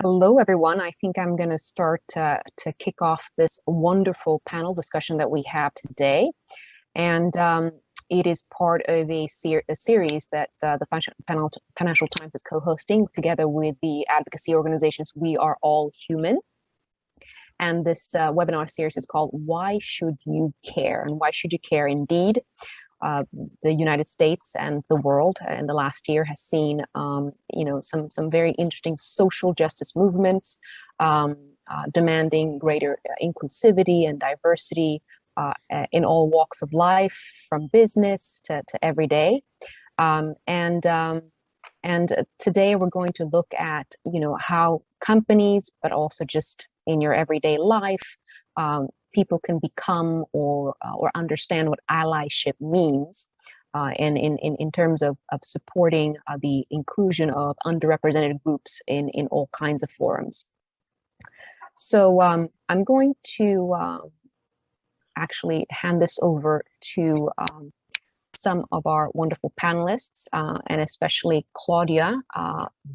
Hello, everyone. I think I'm going to start to kick off this wonderful panel discussion that we have today. And it is part of a series that the Financial Times is co-hosting together with the advocacy organizations We Are All Human. And this webinar series is called Why Should You Care? And why should you care indeed? The United States and the world in the last year has seen, some very interesting social justice movements demanding greater inclusivity and diversity in all walks of life, from business to everyday. And today we're going to look at, how companies, but also just in your everyday life, people can become or understand what allyship means in terms of supporting the inclusion of underrepresented groups in all kinds of forums. So I'm going to actually hand this over to some of our wonderful panelists, and especially Claudia,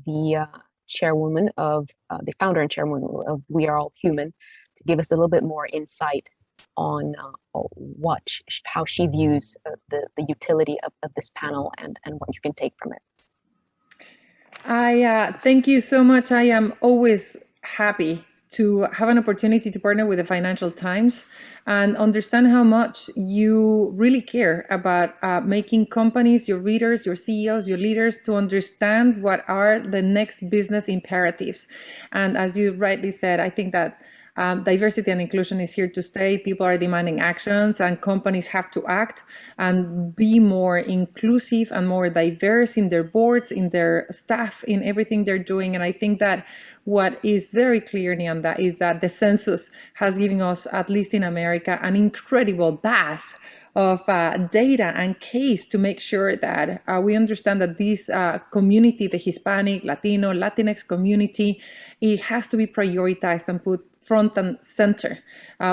the chairwoman of the founder and chairwoman of We Are All Human, to give us a little bit more insight on how she views the utility of this panel and what you can take from it. Thank you so much. I am always happy to have an opportunity to partner with the Financial Times and understand how much you really care about making companies, your readers, your CEOs, your leaders, to understand what are the next business imperatives. And as you rightly said, I think that diversity and inclusion is here to stay. People are demanding actions, and companies have to act and be more inclusive and more diverse in their boards, in their staff, in everything they're doing. And I think that what is very clear, Neanda, is that the census has given us, at least in America, an incredible bath of data and case to make sure that we understand that this community, the Hispanic, Latino, Latinx community, it has to be prioritized and put front and center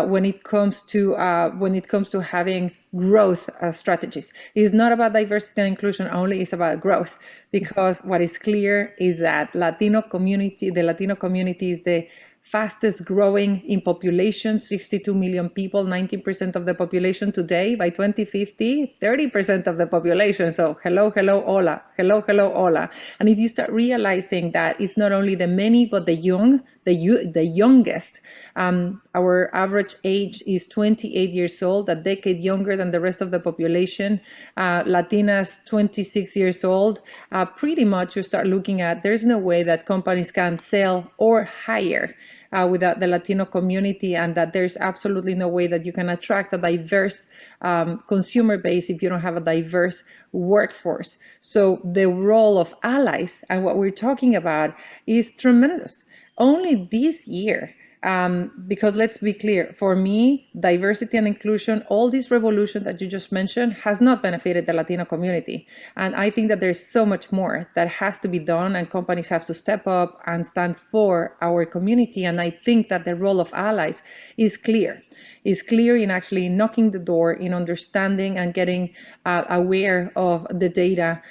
when it comes to having growth strategies. It's not about diversity and inclusion only, it's about growth, because what is clear is that the Latino community is the fastest growing in population, 62 million people, 19% of the population today. By 2050, 30% of the population. So hello, hola, hello, hola. And if you start realizing that it's not only the many, but the young, the youngest, our average age is 28 years old, a decade younger than the rest of the population. Latinas, 26 years old. Pretty much you start looking at, there's no way that companies can sell or hire without the Latino community, and that there's absolutely no way that you can attract a diverse consumer base if you don't have a diverse workforce. So the role of allies and what we're talking about is tremendous. Only this year, because let's be clear, for me, diversity and inclusion, all this revolution that you just mentioned has not benefited the Latino community. And I think that there's so much more that has to be done, and companies have to step up and stand for our community. And I think that the role of allies is clear. Is clear in actually knocking the door, in understanding and getting aware of the data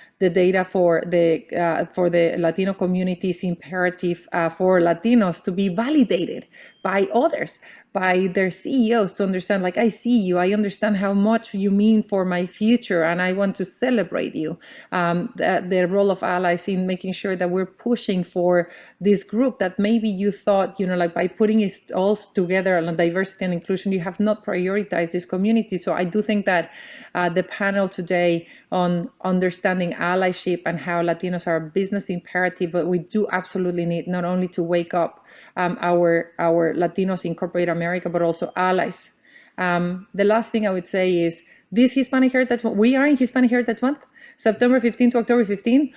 for the Latino community is imperative for Latinos to be validated by others, by their CEOs, to understand, like, I see you, I understand how much you mean for my future, and I want to celebrate you. The role of allies in making sure that we're pushing for this group that maybe you thought, like by putting it all together on diversity and inclusion, you have not prioritized this community. So I do think that the panel today on understanding allyship and how Latinos are a business imperative, but we do absolutely need not only to wake up our Latinos in corporate America, but also allies. The last thing I would say is this Hispanic Heritage Month. We are in Hispanic Heritage Month, September 15 to October 15.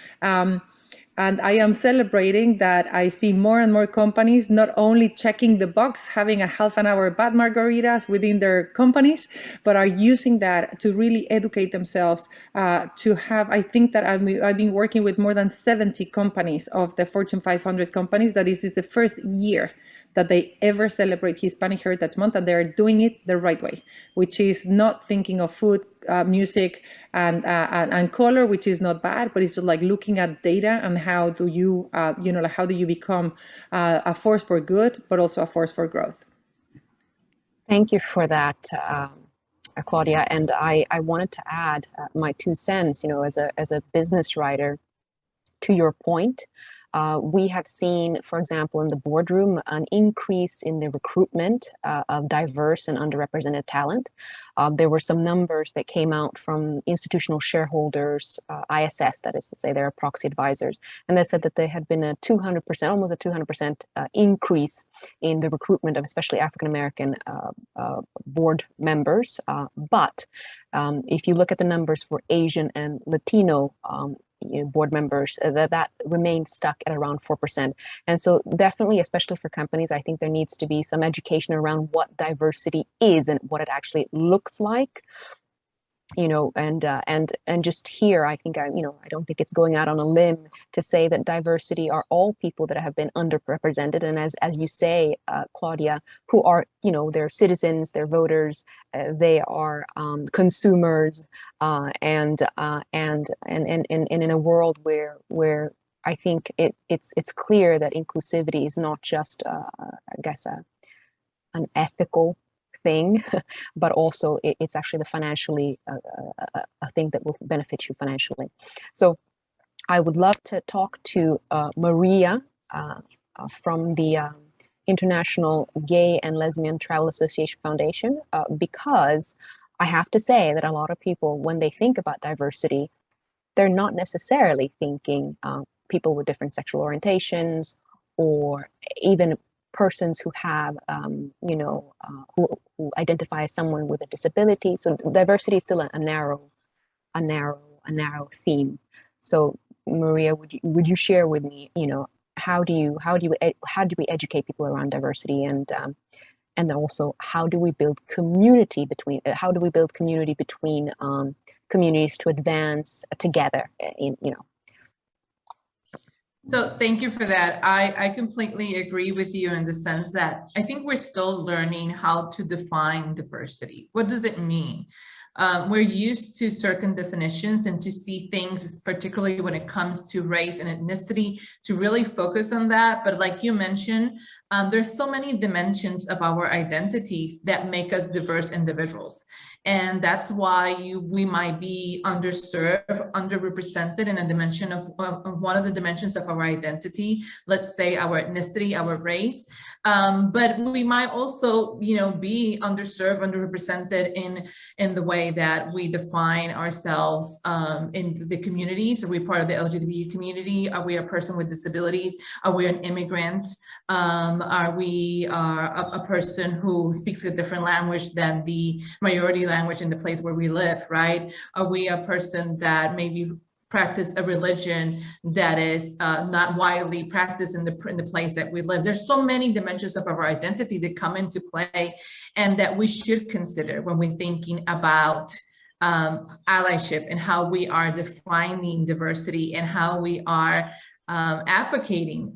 And I am celebrating that I see more and more companies not only checking the box, having a half an hour bad margaritas within their companies, but are using that to really educate themselves, to have, I think that I've been working with more than 70 companies of the Fortune 500 companies, that this is the first year that they ever celebrate Hispanic Heritage Month, and they're doing it the right way, which is not thinking of food, music, and color, which is not bad, but it's just like looking at data and how do you, like how do you become a force for good, but also a force for growth. Thank you for that, Claudia. And I wanted to add my 2 cents, as a business writer, to your point. We have seen, for example, in the boardroom, an increase in the recruitment of diverse and underrepresented talent. There were some numbers that came out from institutional shareholders, ISS, that is to say, they're proxy advisors, and they said that there had been a 200%, almost a 200% increase in the recruitment of especially African-American board members. But if you look at the numbers for Asian and Latino board members, that remained stuck at around 4%. And so definitely, especially for companies, I think there needs to be some education around what diversity is and what it actually looks like. And just here, I think I don't think it's going out on a limb to say that diversity are all people that have been underrepresented, and as you say, Claudia, who are they're citizens, they're voters, they are consumers, and in a world where I think it's clear that inclusivity is not just I guess an ethical thing, but also it's actually the financially a thing that will benefit you financially. So I would love to talk to Maria from the International Gay and Lesbian Travel Association Foundation, because I have to say that a lot of people, when they think about diversity, they're not necessarily thinking people with different sexual orientations, or even persons who have, who identify as someone with a disability. So diversity is still a narrow theme. So Maria, would you share with me, how do we educate people around diversity, and also how do we build community between communities to advance together So thank you for that. I completely agree with you in the sense that I think we're still learning how to define diversity. What does it mean? We're used to certain definitions and to see things, particularly when it comes to race and ethnicity, to really focus on that. But like you mentioned, there's so many dimensions of our identities that make us diverse individuals. And that's why we might be underserved, underrepresented in a dimension of one of the dimensions of our identity, let's say our ethnicity, our race. But we might also, be underserved, underrepresented in the way that we define ourselves in the community. So we're part of the LGBT community. Are we a person with disabilities? Are we an immigrant? Are we a person who speaks a different language than the majority language in the place where we live, right? Are we a person that maybe practice a religion that is not widely practiced in the place that we live? There's so many dimensions of our identity that come into play and that we should consider when we're thinking about allyship and how we are defining diversity and how we are advocating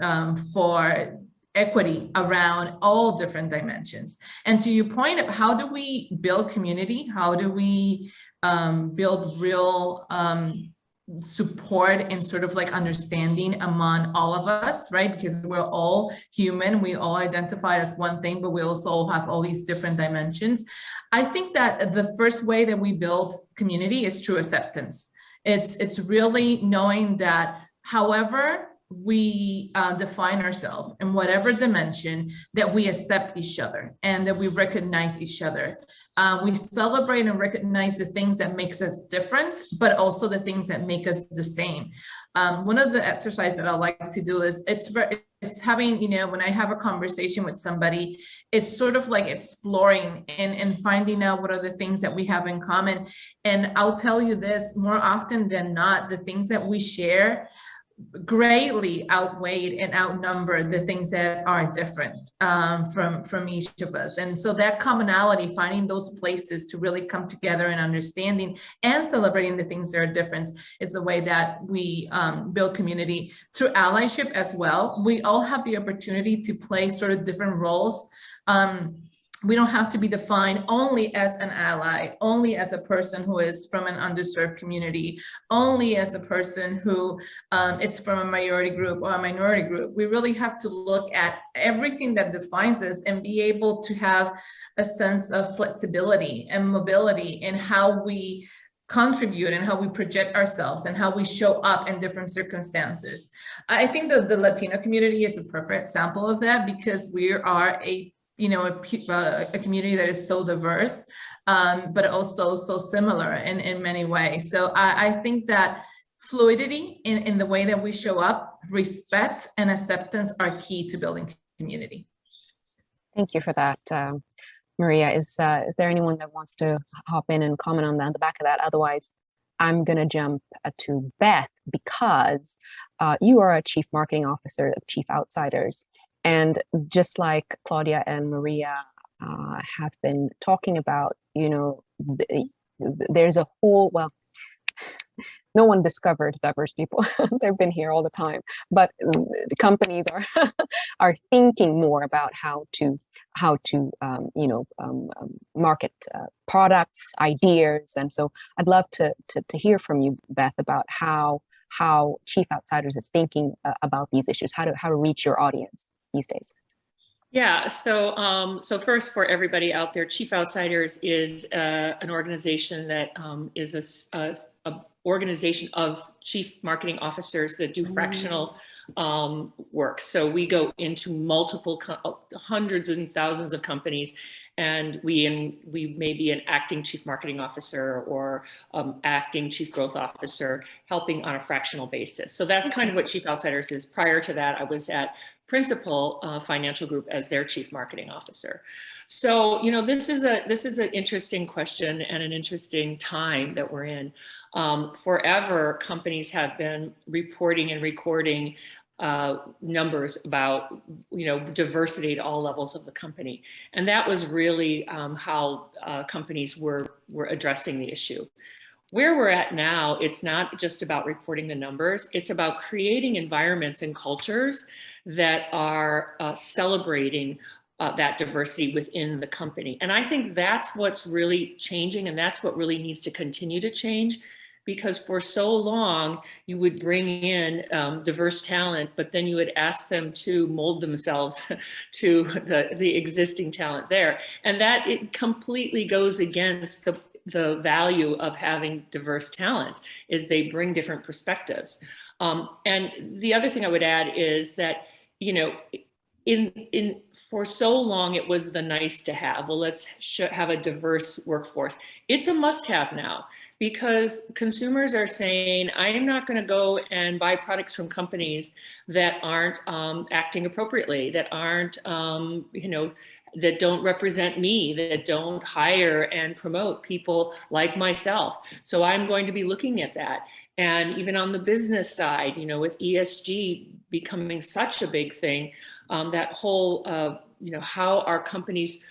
for equity around all different dimensions. And to your point of how do we build community? How do we build real support and sort of like understanding among all of us, right? Because we're all human, we all identify as one thing, but we also have all these different dimensions. I think that the first way that we build community is through acceptance. It's really knowing that however we define ourselves in whatever dimension, that we accept each other and that we recognize each other. We celebrate and recognize the things that makes us different, but also the things that make us the same. One of the exercises that I like to do is it's having, when I have a conversation with somebody, it's sort of like exploring and finding out what are the things that we have in common. And I'll tell you this, more often than not, the things that we share greatly outweighed and outnumbered the things that are different from each of us. And so that commonality, finding those places to really come together and understanding and celebrating the things that are different, it's a way that we build community through allyship as well. We all have the opportunity to play sort of different roles. We don't have to be defined only as an ally, only as a person who is from an underserved community, only as a person who it's from a majority group or a minority group. We really have to look at everything that defines us and be able to have a sense of flexibility and mobility in how we contribute and how we project ourselves and how we show up in different circumstances. I think that the Latino community is a perfect example of that, because we are a community that is so diverse, but also so similar in many ways. So I think that fluidity in the way that we show up, respect and acceptance are key to building community. Thank you for that, Maria. Is there anyone that wants to hop in and comment on the back of that? Otherwise, I'm going to jump to Beth, because you are a Chief Marketing Officer of Chief Outsiders. And just like Claudia and Maria have been talking about, there's a whole, well, no one discovered diverse people. They've been here all the time, but the companies are thinking more about how to market products, ideas. And so I'd love to hear from you, Beth, about how Chief Outsiders is thinking about these issues, how to reach your audience these days. Yeah, so first, for everybody out there, Chief Outsiders is an organization that is a organization of chief marketing officers that do fractional work. So we go into multiple hundreds and thousands of companies, and we may be an acting chief marketing officer or acting chief growth officer, helping on a fractional basis. So that's kind of what Chief Outsiders is. Prior to that, I was at Principal Financial Group as their chief marketing officer. So, this is an interesting question and an interesting time that we're in. Forever, companies have been reporting and recording numbers about, diversity at all levels of the company. And that was really how companies were addressing the issue. Where we're at now, it's not just about reporting the numbers, it's about creating environments and cultures that are celebrating that diversity within the company. And I think that's what's really changing, and that's what really needs to continue to change, because for so long you would bring in diverse talent, but then you would ask them to mold themselves to the existing talent there. And that it completely goes against the value of having diverse talent, is they bring different perspectives. And the other thing I would add is that, for so long it was the nice to have. Well, let's have a diverse workforce. It's a must-have now, because consumers are saying, I am not going to go and buy products from companies that aren't acting appropriately, that aren't, that don't represent me, that don't hire and promote people like myself. So I'm going to be looking at that. And even on the business side, with ESG becoming such a big thing, that whole, how are companies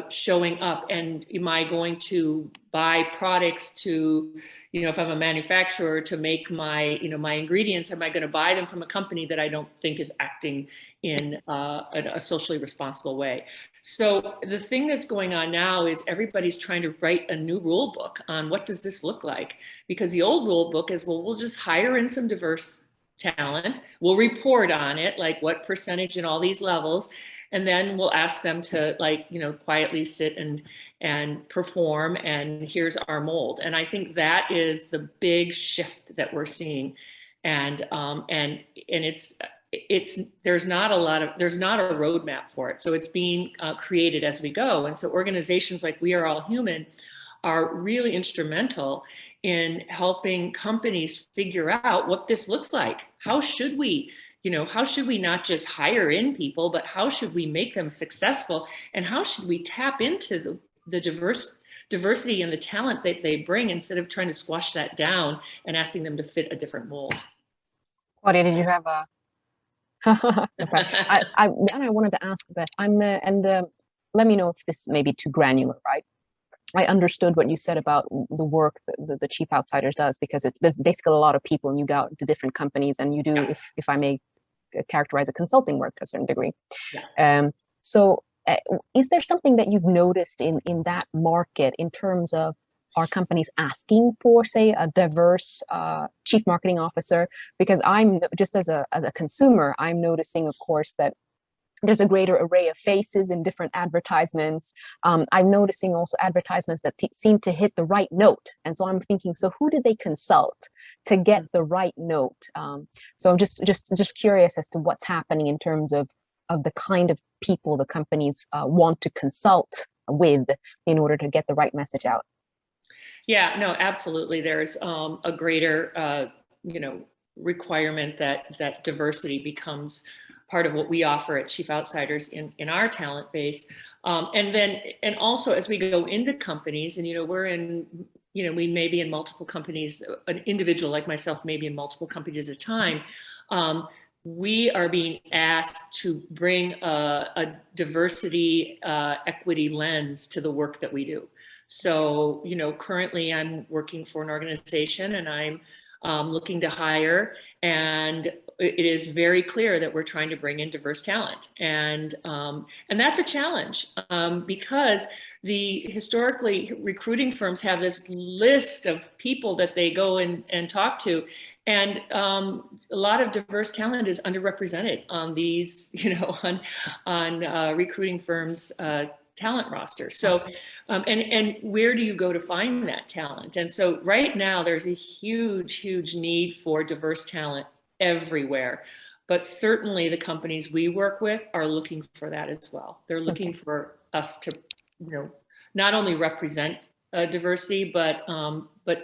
showing up, and am I going to buy products to, if I'm a manufacturer, to make my, my ingredients, am I going to buy them from a company that I don't think is acting in a socially responsible way? So the thing that's going on now is everybody's trying to write a new rule book on what does this look like, because the old rule book is, well, we'll just hire in some diverse talent, we'll report on it, like what percentage in all these levels, and then we'll ask them to quietly sit and perform, and here's our mold. And I think that is the big shift that we're seeing. And it's there's not a roadmap for it. So it's being created as we go. And so organizations like We Are All Human are really instrumental in helping companies figure out what this looks like. How should we not just hire in people, but how should we make them successful? And how should we tap into the diversity and the talent that they bring, instead of trying to squash that down and asking them to fit a different mold? Claudia, did you have a? Okay. Then I wanted to ask Beth. Let me know if this may be too granular, right? I understood what you said about the work that the Chief Outsiders does, because there's basically a lot of people, and you go out to different companies, and you do, Yeah. if I may characterize a consulting work to a certain degree. Yeah. So is there something that you've noticed in that market in terms of, are companies asking for, say, a diverse chief marketing officer? Because I'm just as a consumer, I'm noticing, of course, that there's a greater array of faces in different advertisements. I'm noticing also advertisements that seem to hit the right note. And so I'm thinking, so who did they consult to get the right note? So I'm just curious as to what's happening in terms of the kind of people the companies want to consult with in order to get the right message out. Yeah, no, absolutely. There's a greater, requirement that diversity becomes part of what we offer at Chief Outsiders in our talent base. And also as we go into companies, and, we may be in multiple companies, an individual like myself may be in multiple companies at a time. We are being asked to bring a diversity, equity lens to the work that we do. So, currently I'm working for an organization, and I'm looking to hire, and it is very clear that we're trying to bring in diverse talent, and that's a challenge because historically recruiting firms have this list of people that they go and talk to, and a lot of diverse talent is underrepresented on these, on recruiting firms' talent roster. So. And where do you go to find that talent? And so right now there's a huge, huge need for diverse talent everywhere. But certainly the companies we work with are looking for that as well. They're looking for us to, not only represent diversity, but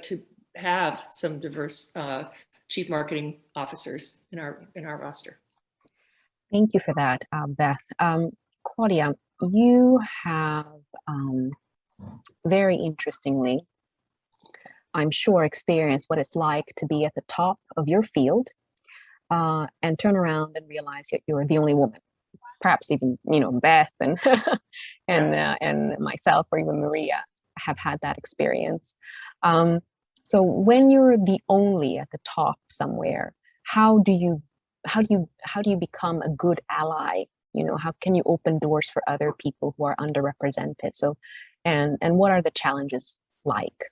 to have some diverse chief marketing officers in our roster. Thank you for that, Beth. Claudia, you have very interestingly, I'm sure, experienced what it's like to be at the top of your field and turn around and realize that you're the only woman. Perhaps even, Beth and and myself, or even Maria, have had that experience. So when you're the only at the top somewhere, how do you become a good ally? How can you open doors for other people who are underrepresented? So, and what are the challenges like?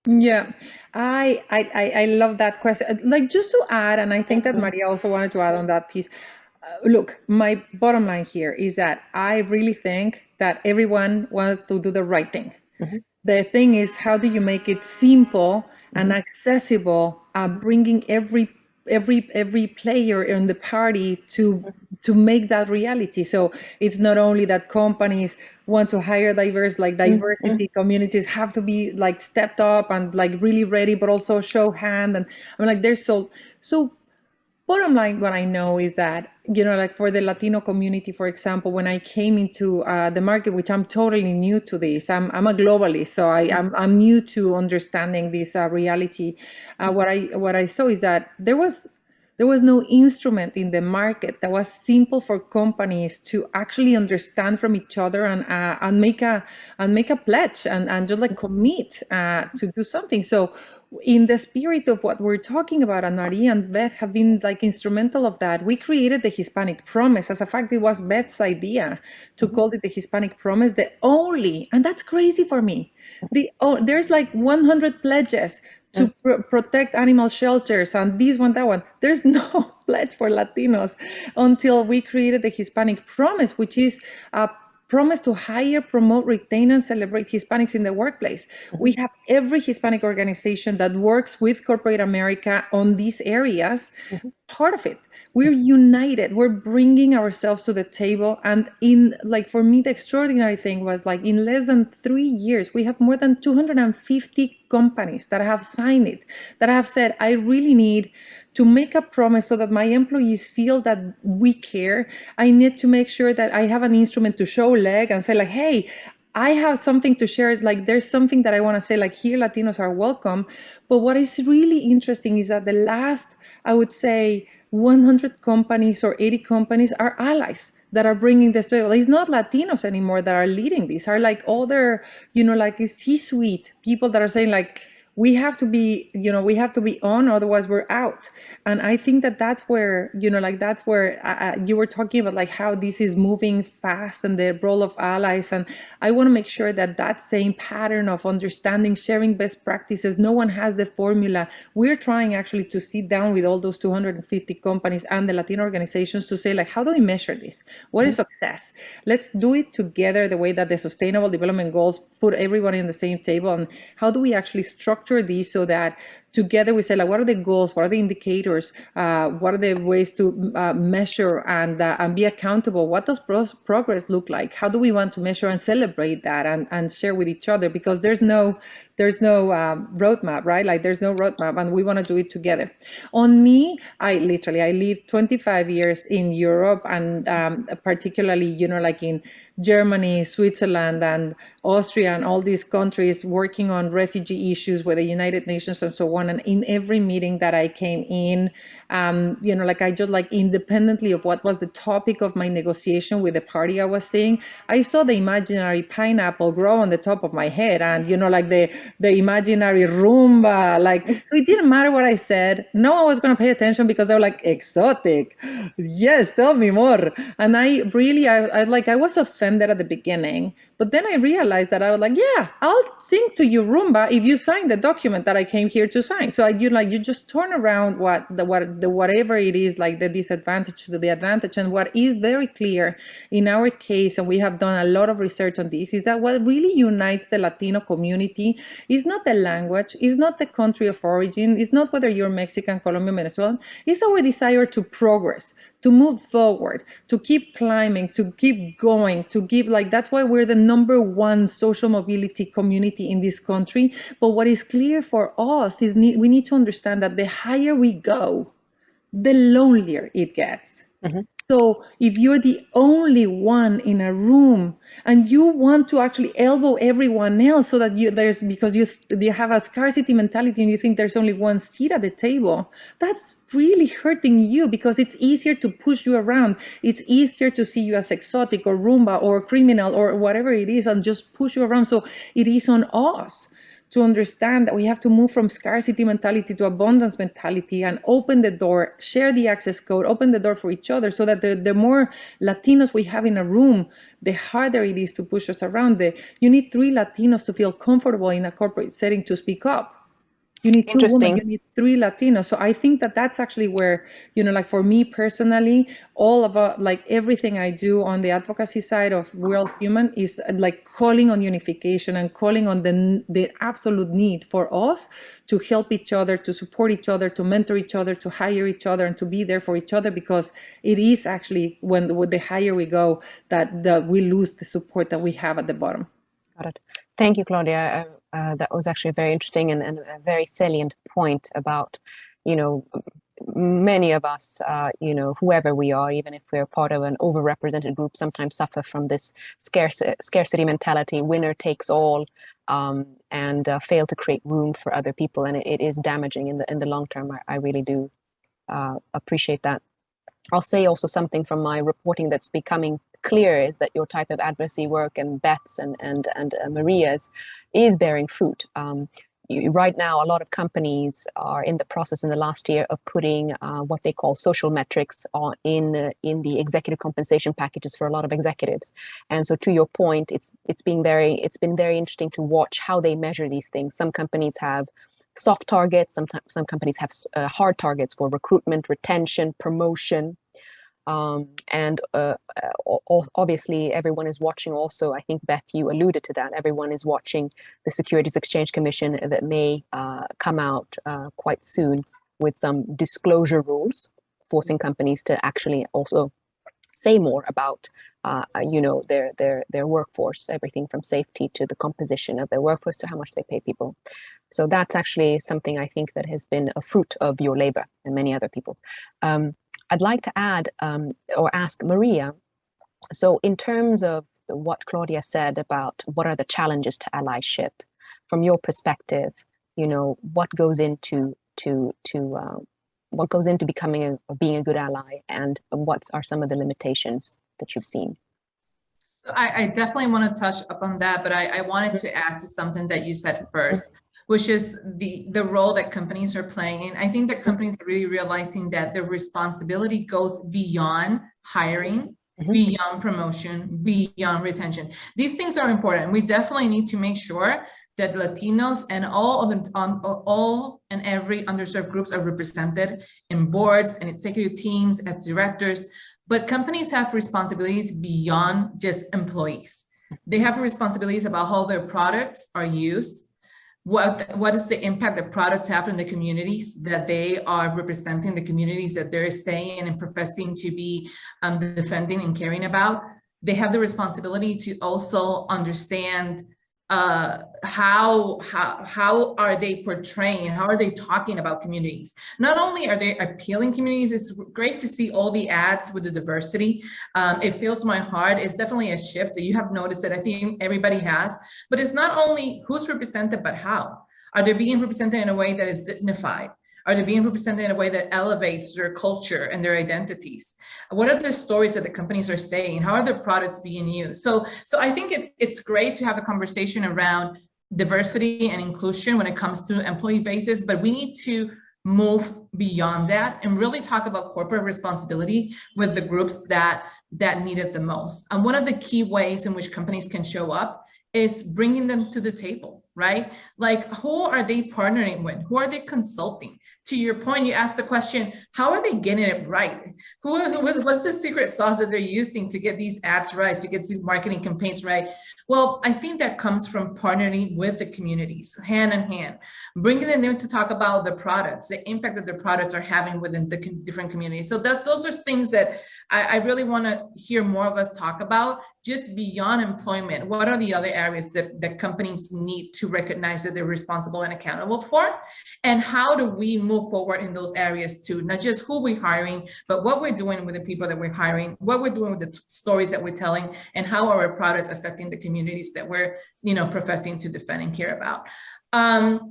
Yeah, I love that question. Like, just to add, and I think that Maria also wanted to add on that piece. Look, my bottom line here is that I really think that everyone wants to do the right thing. The thing is, how do you make it simple and accessible, bringing every player in the party to make that reality? So it's not only that companies want to hire diversity communities have to be like stepped up and like really ready, but also show hand. And I'm like, there's so bottom line, what I know is that, like for the Latino community, for example, when I came into the market, which I'm totally new to this, I'm a globalist, so I'm new to understanding this reality. What I saw is that there was no instrument in the market that was simple for companies to actually understand from each other and make a pledge and just like commit to do something. So in the spirit of what we're talking about, and Maria and Beth have been like instrumental of that, we created the Hispanic Promise. As a fact, it was Beth's idea to call it the Hispanic Promise, and that's crazy for me. There's like 100 pledges to protect animal shelters and this one, that one. There's no pledge for Latinos until we created the Hispanic Promise, which is a promise to hire, promote, retain, and celebrate Hispanics in the workplace. We have every Hispanic organization that works with corporate America on these areas, part of it. We're united. We're bringing ourselves to the table. And for me, the extraordinary thing was like in less than 3 years, we have more than 250 companies that have signed it, that have said, I really need to make a promise so that my employees feel that we care. I need to make sure that I have an instrument to show leg and say like, hey, I have something to share. Like there's something that I want to say, like here Latinos are welcome. But what is really interesting is that the last, I would say, 100 companies or 80 companies are allies that are bringing this to it. It's not Latinos anymore that are leading these, are like other, like C-suite people that are saying like, we have to be, we have to be on, otherwise we're out. And I think that that's where, that's where you were talking about like how this is moving fast and the role of allies. And I want to make sure that that same pattern of understanding, sharing best practices, no one has the formula. We're trying actually to sit down with all those 250 companies and the Latino organizations to say like, how do we measure this? What is success? Let's do it together the way that the Sustainable Development Goals put everyone in the same table. And how do we actually structure these so that together we say like, what are the goals, what are the indicators, what are the ways to measure and be accountable, what does progress look like, how do we want to measure and celebrate that and share with each other, because there's no roadmap, right? Like there's no roadmap, and we want to do it together. On me, I lived 25 years in Europe, and particularly like in Germany, Switzerland, and Austria, and all these countries working on refugee issues with the United Nations and so on. And in every meeting that I came in, like I just like independently of what was the topic of my negotiation with the party I was seeing, I saw the imaginary pineapple grow on the top of my head, and like the imaginary Roomba, like so it didn't matter what I said. No one was going to pay attention because they were like, exotic, yes, tell me more. And I was offended at the beginning, but then I realized that I was like, yeah, I'll sing to you Roomba if you sign the document that I came here to sign. So you just turn around whatever it is, like the disadvantage to the advantage. And what is very clear in our case, and we have done a lot of research on this, is that what really unites the Latino community is not the language, is not the country of origin, is not whether you're Mexican, Colombian, Venezuelan, it's our desire to progress, to move forward, to keep climbing, to keep going, to give, like, that's why we're the #1 social mobility community in this country. But what is clear for us is we need to understand that the higher we go, the lonelier it gets. Mm-hmm. So if you're the only one in a room and you want to actually elbow everyone else so that because you have a scarcity mentality and you think there's only one seat at the table, that's really hurting you, because it's easier to push you around. It's easier to see you as exotic or Roomba or criminal or whatever it is and just push you around. So it is on us to understand that we have to move from scarcity mentality to abundance mentality and open the door, share the access code, open the door for each other, so that the more Latinos we have in a room, the harder it is to push us around. You need 3 Latinos to feel comfortable in a corporate setting to speak up. You need 2 women, you need 3 Latinos. So I think that that's actually where, like for me personally, all about like everything I do on the advocacy side of World Human is like calling on unification and calling on the absolute need for us to help each other, to support each other, to mentor each other, to hire each other, and to be there for each other, because it is actually when the higher we go that we lose the support that we have at the bottom. Got it. Thank you, Claudia. That was actually very interesting and a very salient point about, many of us, whoever we are, even if we're part of an overrepresented group, sometimes suffer from this scarcity mentality, winner takes all, and fail to create room for other people. And it is damaging in the long term. I really do appreciate that. I'll say also something from my reporting that's becoming clear is that your type of advocacy work and Beth's and Maria's is bearing fruit. Right now, a lot of companies are in the process in the last year of putting what they call social metrics in the executive compensation packages for a lot of executives. And so, to your point, it's been very interesting to watch how they measure these things. Some companies have soft targets. Some companies have hard targets for recruitment, retention, promotion. And obviously everyone is watching also. I think, Beth, you alluded to that. Everyone is watching the Securities Exchange Commission that may come out quite soon with some disclosure rules, forcing companies to actually also say more about their workforce, everything from safety to the composition of their workforce to how much they pay people. So that's actually something I think that has been a fruit of your labor and many other people. I'd like to add or ask Maria, so in terms of what Claudia said about what are the challenges to allyship, from your perspective, what goes into what goes into being a good ally, and what are some of the limitations that you've seen? So I definitely want to touch up on that, but I wanted to add to something that you said first, which is the role that companies are playing. And I think that companies are really realizing that their responsibility goes beyond hiring, beyond promotion, beyond retention. These things are important. We definitely need to make sure that Latinos and all and every underserved groups are represented in boards and executive teams as directors. But companies have responsibilities beyond just employees. They have responsibilities about how their products are used, what is the impact that products have in the communities that they are representing, the communities that they're saying and professing to be defending and caring about. They have the responsibility to also understand how are they portraying, how are they talking about communities? Not only are they appealing communities, it's great to see all the ads with the diversity. It fills my heart. It's definitely a shift that you have noticed that I think everybody has, but it's not only who's represented, but how. Are they being represented in a way that is dignified? Are they being represented in a way that elevates their culture and their identities? What are the stories that the companies are saying? How are their products being used? So I think it's great to have a conversation around diversity and inclusion when it comes to employee bases, but we need to move beyond that and really talk about corporate responsibility with the groups that need it the most. And one of the key ways in which companies can show up is bringing them to the table, right? Like, who are they partnering with? Who are they consulting? To your point, you asked the question, how are they getting it right? What's the secret sauce that they're using to get these ads right, to get these marketing campaigns right? Well, I think that comes from partnering with the communities, hand in hand, bringing them in to talk about the products, the impact that their products are having within the different communities. So those are things that I really want to hear more of us talk about, just beyond employment. What are the other areas that companies need to recognize that they're responsible and accountable for? And how do we move forward in those areas too? Not just who we're hiring, but what we're doing with the people that we're hiring, what we're doing with the stories that we're telling, and how are our products affecting the communities that we're, professing to defend and care about.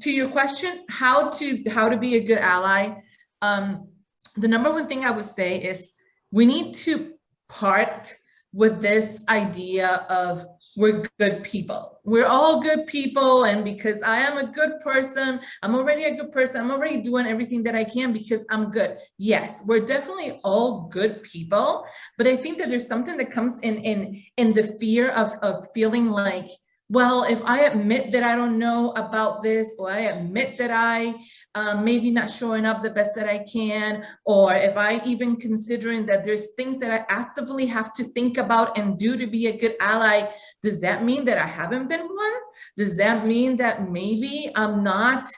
To your question, how to be a good ally, the number one thing I would say is we need to part with this idea of we're good people. We're all good people, and because I am a good person, I'm already a good person. I'm already doing everything that I can because I'm good. Yes, we're definitely all good people, but I think that there's something that comes in the fear of feeling like, well, if I admit that I don't know about this, or I admit that I maybe not showing up the best that I can, or if I even considering that there's things that I actively have to think about and do to be a good ally, does that mean that I haven't been one? Does that mean that maybe I'm not,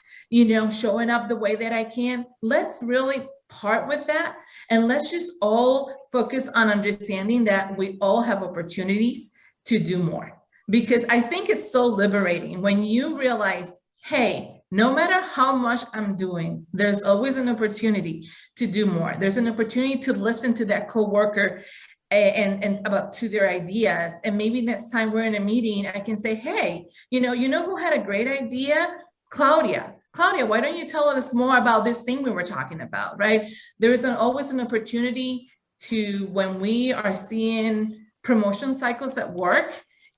showing up the way that I can? Let's really part with that, and let's just all focus on understanding that we all have opportunities to do more. Because I think it's so liberating when you realize, hey, no matter how much I'm doing, there's always an opportunity to do more. There's an opportunity to listen to that coworker and about to their ideas. And maybe next time we're in a meeting, I can say, hey, you know who had a great idea? Claudia, why don't you tell us more about this thing we were talking about, right? There is always an opportunity to, when we are seeing promotion cycles at work,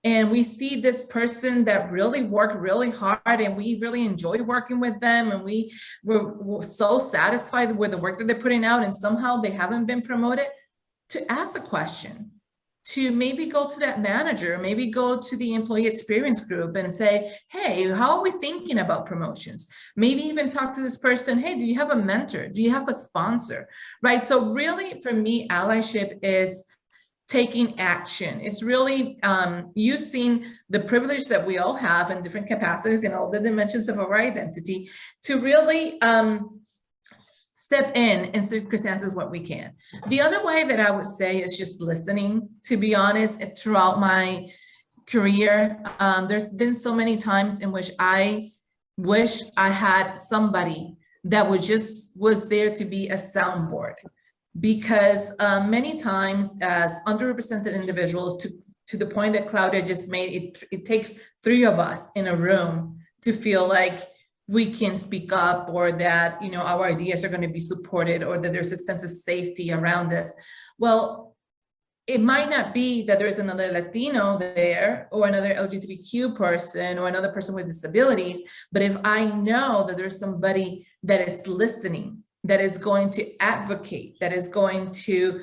and we see this person that really worked really hard and we really enjoy working with them, and we're so satisfied with the work that they're putting out, and somehow they haven't been promoted, to ask a question, to maybe go to that manager, maybe go to the employee experience group and say, hey, how are we thinking about promotions? Maybe even talk to this person, hey, do you have a mentor? Do you have a sponsor? Right? So really, for me, allyship is taking action. It's really using the privilege that we all have in different capacities in all the dimensions of our identity to really step in circumstances what we can. The other way that I would say is just listening. To be honest, throughout my career, there's been so many times in which I wish I had somebody that was there to be a soundboard. Because many times as underrepresented individuals, to the point that Claudia just made, it takes 3 of us in a room to feel like we can speak up, or that, you know, our ideas are going to be supported, or that there's a sense of safety around us. Well, it might not be that there's another Latino there, or another LGBTQ person, or another person with disabilities, but if I know that there's somebody that is listening, that is going to advocate, that is going to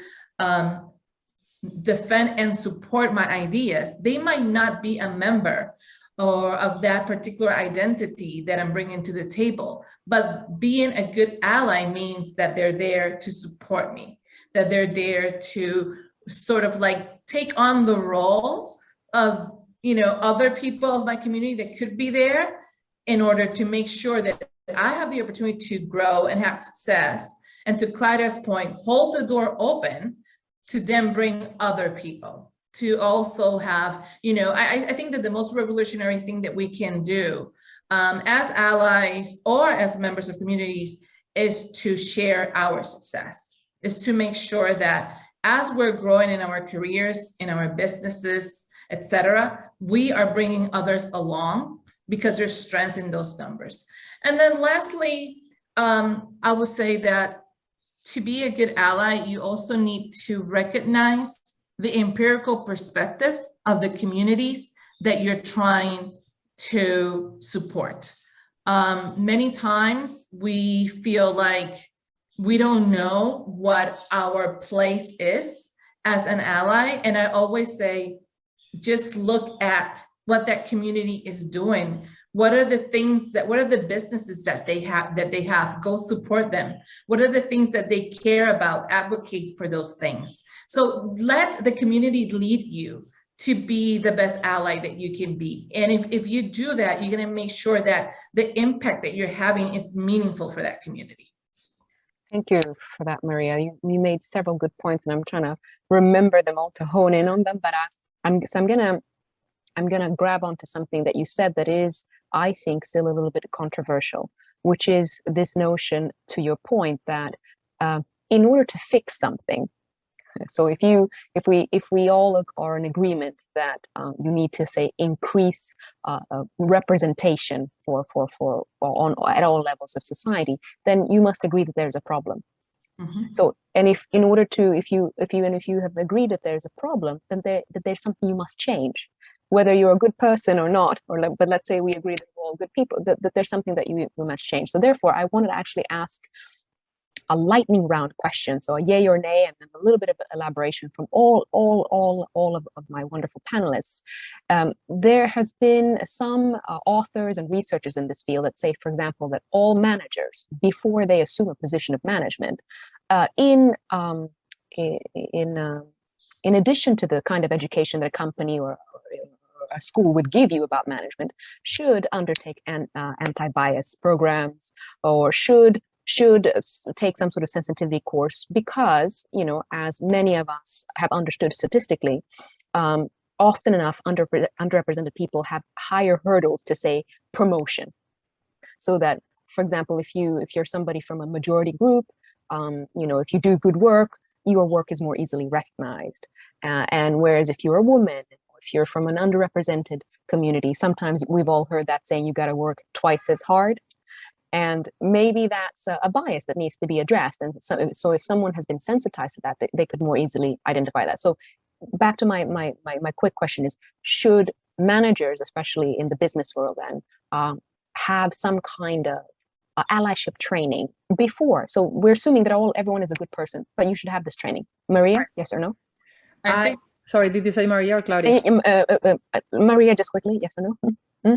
defend and support my ideas, they might not be a member or of that particular identity that I'm bringing to the table, but being a good ally means that they're there to support me, that they're there to sort of like take on the role of, you know, other people of my community that could be there, in order to make sure that I have the opportunity to grow and have success. And to Claudia's point, hold the door open to then bring other people to also have, you know, I think that the most revolutionary thing that we can do as allies or as members of communities is to share our success, is to make sure that as we're growing in our careers, in our businesses, etc., we are bringing others along, because there's strength in those numbers. And then lastly, I will say that to be a good ally, you also need to recognize the empirical perspective of the communities that you're trying to support. Many times we feel like we don't know what our place is as an ally. And I always say, just look at what that community is doing. What are the things that, what are the businesses that they have, go support them. What are the things that they care about, advocate for those things. So let the community lead you to be the best ally that you can be. And if you do that, you're gonna make sure that the impact that you're having is meaningful for that community. Thank you for that, Maria. You made several good points, and I'm trying to remember them all to hone in on them, but I'm gonna grab onto something that you said that is, I think, still a little bit controversial, which is this notion, to your point, that in order to fix something, so if we all are in agreement that you need to, say, increase representation for at all levels of society, then you must agree that there's a problem. Mm-hmm. So, and if you have agreed that there's a problem, then there's something you must change, whether you're a good person or not, but let's say we agree that we're all good people, that there's something that you must change. So therefore, I wanted to actually ask a lightning round question, so a yay or nay, and then a little bit of elaboration from all of my wonderful panelists. There has been some authors and researchers in this field that say, for example, that all managers, before they assume a position of management, in addition to the kind of education that a company or a school would give you about management, should undertake anti-bias programs, or should take some sort of sensitivity course, because, you know, as many of us have understood statistically, often enough underrepresented people have higher hurdles to, say, promotion. So that, for example, if you're somebody from a majority group, you know, if you do good work, your work is more easily recognized. And whereas if you're a woman, if you're from an underrepresented community, sometimes we've all heard that saying, you got to work twice as hard. And maybe that's a bias that needs to be addressed. And so if someone has been sensitized to that, they could more easily identify that. So back to my quick question is, should managers, especially in the business world, then have some kind of allyship training before? So we're assuming that everyone is a good person, but you should have this training. Maria, yes or no? I think. Sorry, did you say Maria or Claudia? Maria, just quickly, yes or no? Hmm?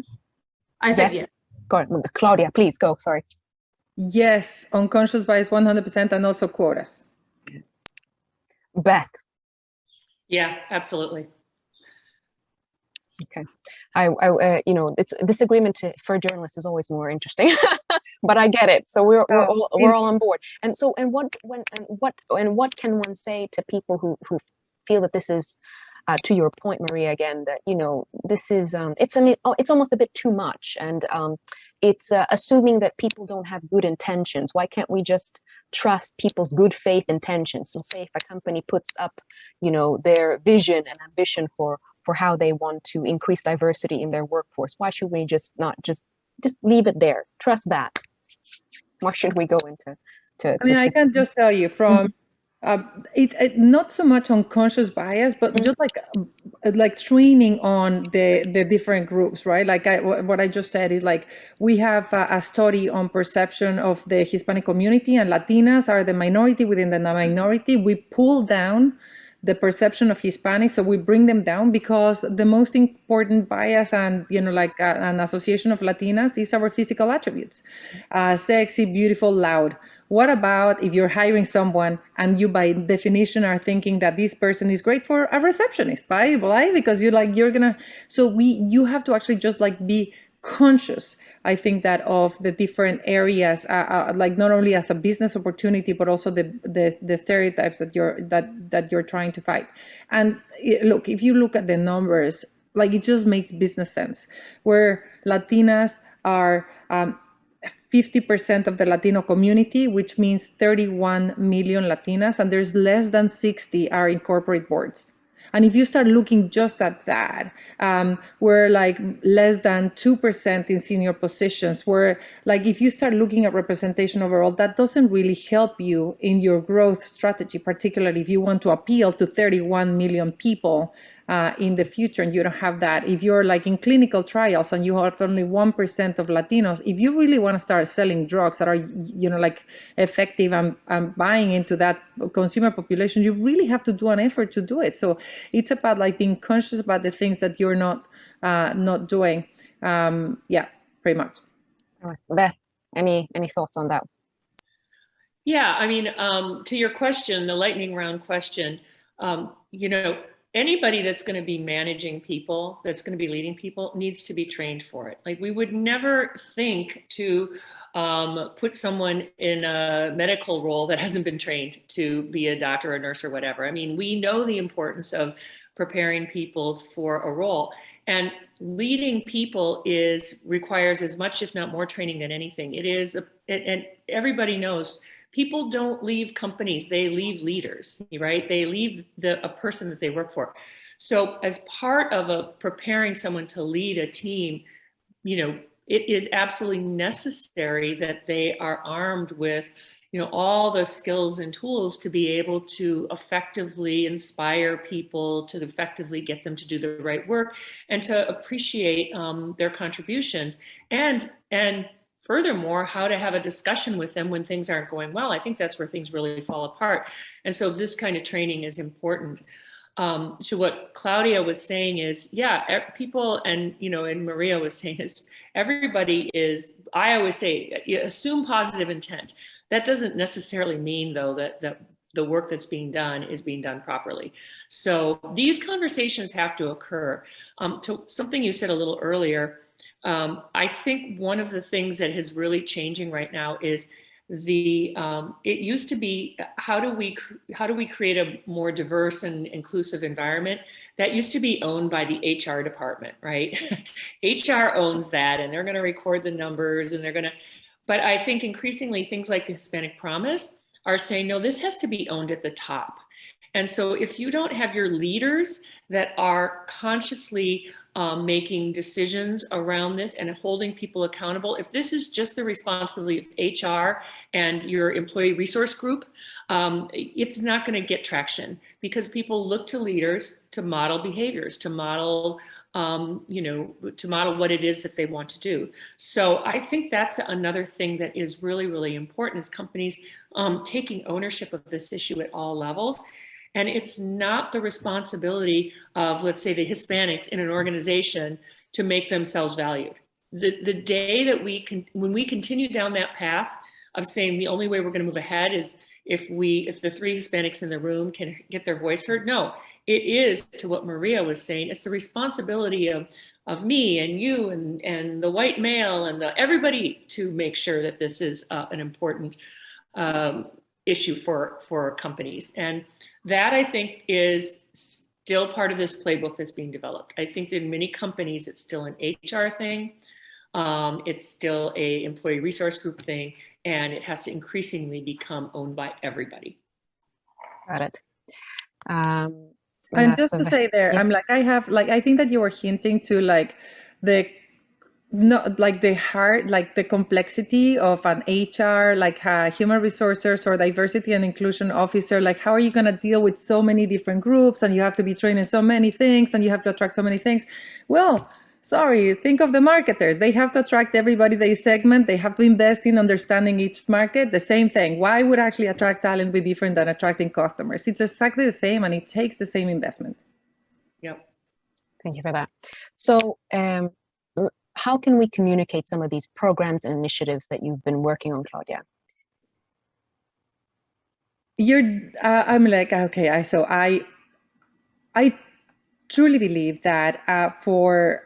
I said yes. Go ahead. Claudia, please go. Sorry. Yes, unconscious bias 100%, and also quotas. Beth. Yeah, absolutely. Okay. I you know, it's disagreement for journalists is always more interesting, but I get it. So we're all on board. And so, and what can one say to people who feel that this is, to your point, Maria, again, that, you know, this is, it's almost a bit too much, and it's assuming that people don't have good intentions. Why can't we just trust people's good faith intentions? So say if a company puts up, you know, their vision and ambition for how they want to increase diversity in their workforce, why should we not just just leave it there. Trust that. Why should we go into I mean, I can just tell you from it not so much unconscious bias, but just like training on the different groups, right? Like what I just said is like we have a study on perception of the Hispanic community, and Latinas are the minority within the minority. We pull down the perception of Hispanics, so we bring them down because the most important bias and like an association of Latinas is our physical attributes, sexy, beautiful, loud. What about if you're hiring someone and you by definition are thinking that this person is great for a receptionist, right? Because you have to actually just like be conscious, I think, that of the different areas, like not only as a business opportunity, but also the stereotypes that you're trying to fight. And look, if you look at the numbers, like it just makes business sense, where Latinas are 50% of the Latino community, which means 31 million Latinas, and there's less than 60 are in corporate boards. And if you start looking just at that, we're like less than 2% in senior positions, where like if you start looking at representation overall, that doesn't really help you in your growth strategy, particularly if you want to appeal to 31 million people in the future, and you don't have that. If you're like in clinical trials and you have only 1% of Latinos, if you really want to start selling drugs that are, like effective and buying into that consumer population, you really have to do an effort to do it. So it's about like being conscious about the things that you're not doing. Yeah, pretty much. All right. Beth, any thoughts on that? Yeah, I mean, to your question, the lightning round question, anybody that's going to be managing people, that's going to be leading people, needs to be trained for it. Like we would never think to put someone in a medical role that hasn't been trained to be a doctor or a nurse or whatever. I mean, we know the importance of preparing people for a role, and leading people requires as much, if not more, training than anything. And everybody knows, people don't leave companies, they leave leaders, right? They leave a person that they work for. So as part of preparing someone to lead a team, it is absolutely necessary that they are armed with, all the skills and tools to be able to effectively inspire people, to effectively get them to do the right work and to appreciate their contributions. And furthermore, how to have a discussion with them when things aren't going well. I think that's where things really fall apart. And so this kind of training is important. So what Claudia was saying is, yeah, people, and Maria was saying is, everybody is, I always say, assume positive intent. That doesn't necessarily mean, though, that the work that's being done is being done properly. So these conversations have to occur. To something you said a little earlier, I think one of the things that is really changing right now is it used to be, how do we create a more diverse and inclusive environment? That used to be owned by the HR department, right? HR owns that, and they're going to record the numbers, and but I think increasingly things like the Hispanic Promise are saying, no, this has to be owned at the top. And so if you don't have your leaders that are consciously making decisions around this and holding people accountable, if this is just the responsibility of HR and your employee resource group, it's not going to get traction, because people look to leaders to model behaviors, to model what it is that they want to do. So I think that's another thing that is really, really important, is companies taking ownership of this issue at all levels. And it's not the responsibility of, let's say, the Hispanics in an organization to make themselves valued. The day that when we continue down that path of saying the only way we're going to move ahead is if the three Hispanics in the room can get their voice heard. No, it is, to what Maria was saying, it's the responsibility of me and you and the white male and everybody to make sure that this is an important issue for companies. And that, I think, is still part of this playbook that's being developed. I think that in many companies, it's still an HR thing. It's still a employee resource group thing, and it has to increasingly become owned by everybody. Got it. And just to say there, yes. I think that you were hinting to like the no, like the hard, like the complexity of an HR, like a human resources or diversity and inclusion officer. Like, how are you going to deal with so many different groups, and you have to be trained in so many things, and you have to attract so many things? Well, sorry, think of the marketers. They have to attract everybody they segment. They have to invest in understanding each market. The same thing. Why would actually attract talent be different than attracting customers? It's exactly the same, and it takes the same investment. Yep. Thank you for that. So how can we communicate some of these programs and initiatives that you've been working on, Claudia? I'm like, okay, so I truly believe that for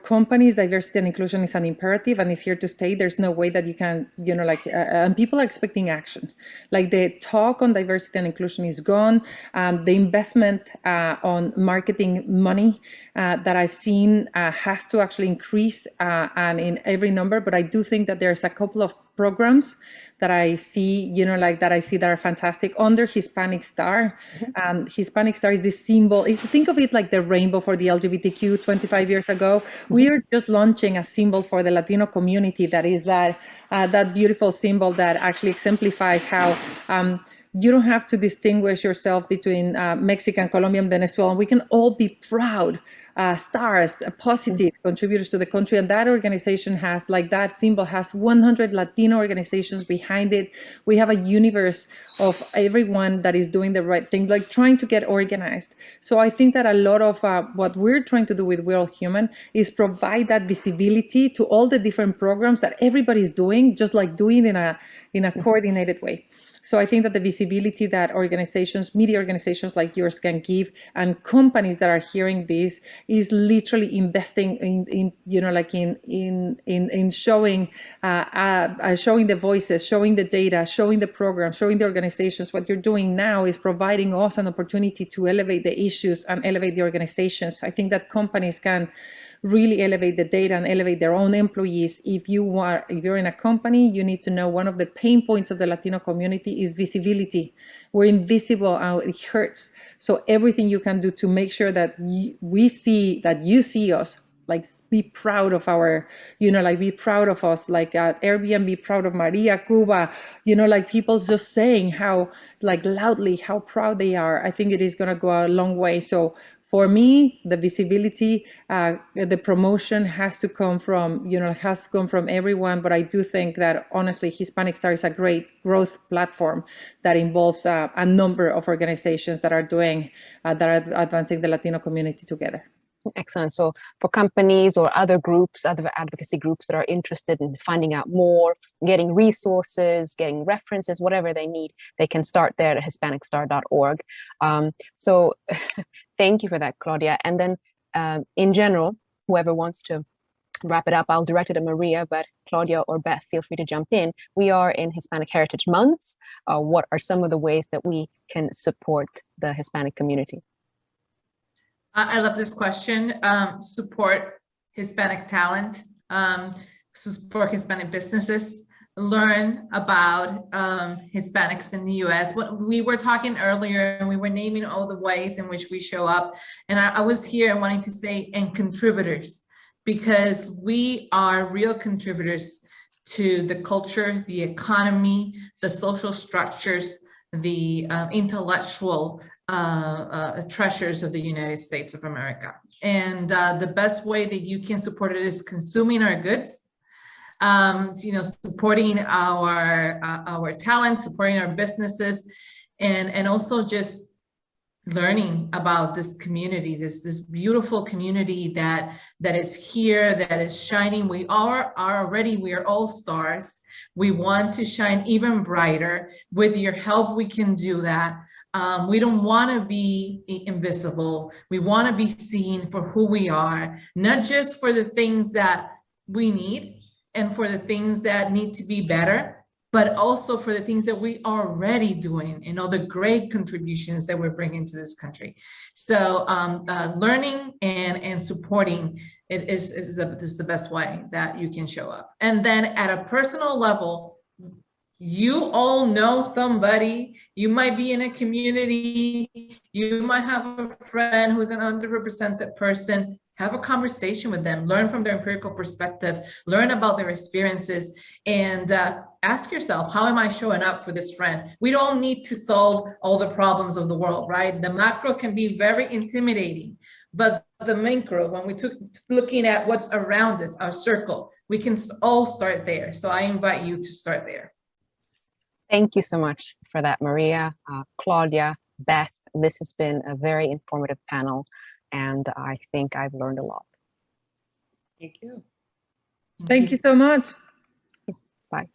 companies, diversity and inclusion is an imperative and is here to stay. There's no way that you can, and people are expecting action. Like, the talk on diversity and inclusion is gone. The investment on marketing money that I've seen has to actually increase and in every number. But I do think that there's a couple of programs that I see, that are fantastic under Hispanic Star. Hispanic Star is this symbol. Think of it like the rainbow for the LGBTQ 25 years ago. We are just launching a symbol for the Latino community that is that beautiful symbol that actually exemplifies how you don't have to distinguish yourself between Mexican, Colombian, Venezuelan. We can all be proud stars, positive contributors to the country. And that organization has, like, that symbol has 100 Latino organizations behind it. We have a universe of everyone that is doing the right thing, like trying to get organized. So I think that a lot of what we're trying to do with We're All Human is provide that visibility to all the different programs that everybody's doing, just like doing in a coordinated way. So I think that the visibility that organizations, media organizations like yours can give, and companies that are hearing this, is literally investing in showing showing the voices, showing the data, showing the programs, showing the organizations. What you're doing now is providing us an opportunity to elevate the issues and elevate the organizations. I think that companies can really elevate the data and elevate their own employees. If you're in a company, you need to know one of the pain points of the Latino community is visibility. We're invisible and it hurts. So everything you can do to make sure that we see that you see us, like, be proud of our, be proud of us, like at Airbnb, proud of Maria, Cuba, like people just saying how, like, loudly how proud they are. I think it is going to go a long way. So for me, the visibility, the promotion has to come from, everyone. But I do think that, honestly, Hispanic Star is a great growth platform that involves a number of organizations that are advancing the Latino community together. Excellent. So for companies or other groups, other advocacy groups that are interested in finding out more, getting resources, getting references, whatever they need, they can start there at hispanicstar.org. So thank you for that, Claudia. And then in general, whoever wants to wrap it up, I'll direct it to Maria, but Claudia or Beth, feel free to jump in. We are in Hispanic Heritage Month. What are some of the ways that we can support the Hispanic community? I love this question. Support Hispanic talent, support Hispanic businesses, learn about Hispanics in the US. What we were talking earlier, and we were naming all the ways in which we show up. And I was here wanting to say, and contributors, because we are real contributors to the culture, the economy, the social structures, the intellectual treasures of the United States of America. And the best way that you can support it is consuming our goods, supporting our talent, supporting our businesses, and also just learning about this community, this beautiful community that is here, that is shining. We are all stars. We want to shine even brighter. With your help, we can do that. We don't want to be invisible. We want to be seen for who we are, not just for the things that we need and for the things that need to be better, but also for the things that we are already doing and all the great contributions that we're bringing to this country. So learning and supporting it is the best way that you can show up. And then at a personal level, you all know somebody, you might be in a community, you might have a friend who's an underrepresented person. have a conversation with them, learn from their empirical perspective, learn about their experiences, and ask yourself, how am I showing up for this friend? We don't need to solve all the problems of the world, right? The macro can be very intimidating, but the micro, when we took looking at what's around us, our circle, we can all start there. So I invite you to start there. Thank you so much for that, Maria, Claudia, Beth. This has been a very informative panel, and I think I've learned a lot. Thank you. Thank you so much. Yes, bye.